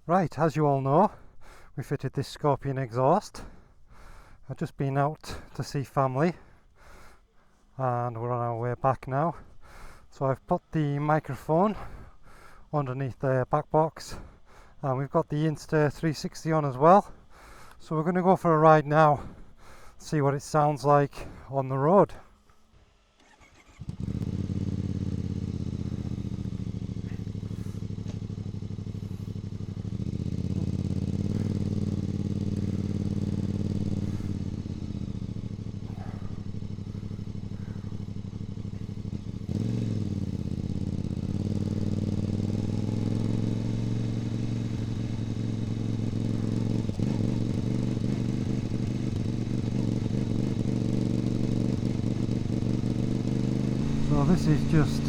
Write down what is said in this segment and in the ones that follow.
Right, as you all know, we fitted this Scorpion exhaust. I've just been out to see family and we're on our way back now. So I've put the microphone underneath the back box and we've got the Insta 360 on as well. So we're going to go for a ride now, see what it sounds like on the road. So this is just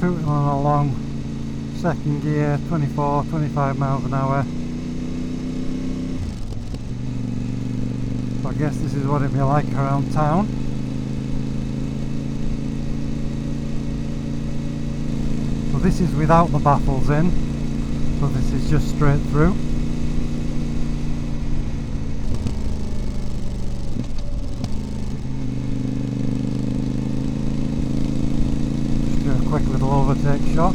tooting on along, second gear, 25 miles an hour. So I guess this is what it'd be like around town. So this is without the baffles in, so this is just straight through. Quick little overtake shot.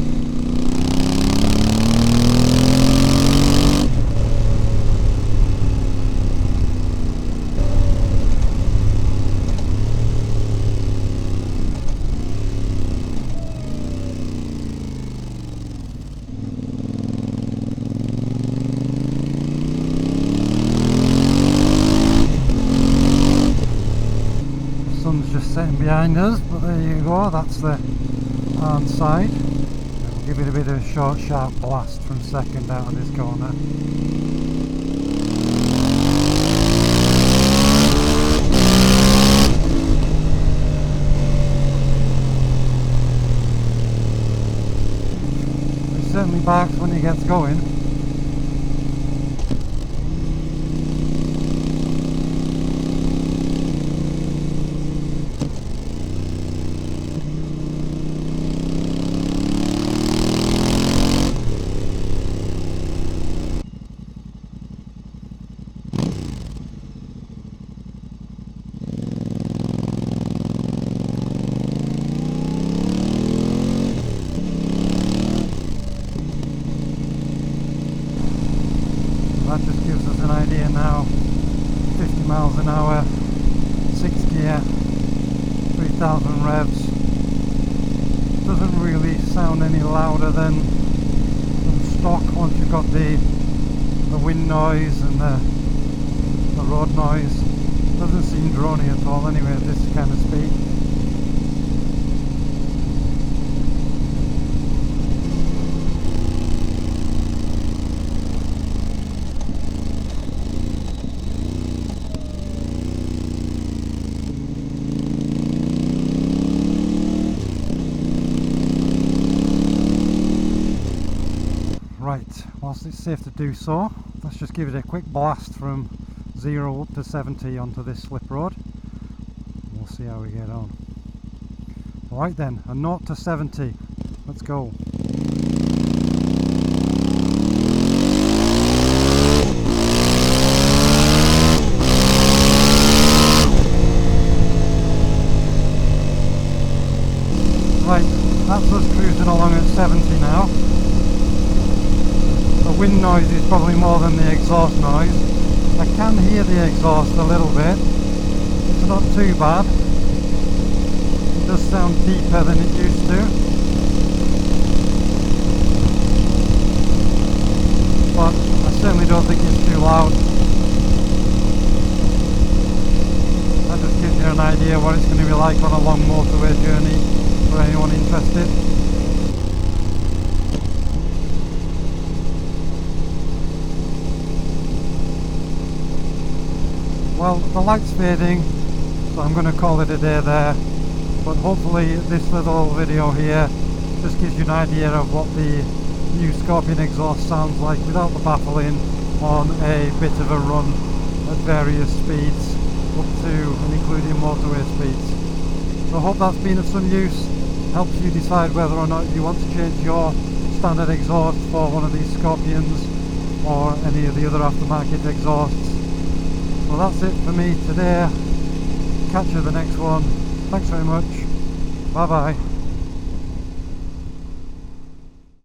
The sun's just setting behind us, but there you go, that's the hand side. We'll give it a bit of a short sharp blast from second out of this corner. It certainly barks when he gets going. That just gives us an idea now. 50 miles an hour, 6 gear, 3000 revs. Doesn't really sound any louder than stock once you've got the wind noise and the road noise. Doesn't seem drony at all anyway at this kind of speed. Right, whilst it's safe to do so, let's just give it a quick blast from 0 up to 70 onto this slip road. We'll see how we get on. Alright then, a 0 to 70, let's go. Right, that's us cruising along at 70 now. The wind noise is probably more than the exhaust noise. I can hear the exhaust a little bit. It's not too bad. It does sound deeper than it used to. But I certainly don't think it's too loud. That just gives you an idea what it's going to be like on a long motorway journey for anyone interested. Well, the light's fading, so I'm going to call it a day there, but hopefully this little video here just gives you an idea of what the new Scorpion exhaust sounds like without the baffling on a bit of a run at various speeds, up to and including motorway speeds. So I hope that's been of some use, helps you decide whether or not you want to change your standard exhaust for one of these Scorpions. or any of the other aftermarket exhausts. Well, that's it for me today. Catch you the next one. Thanks very much. Bye bye.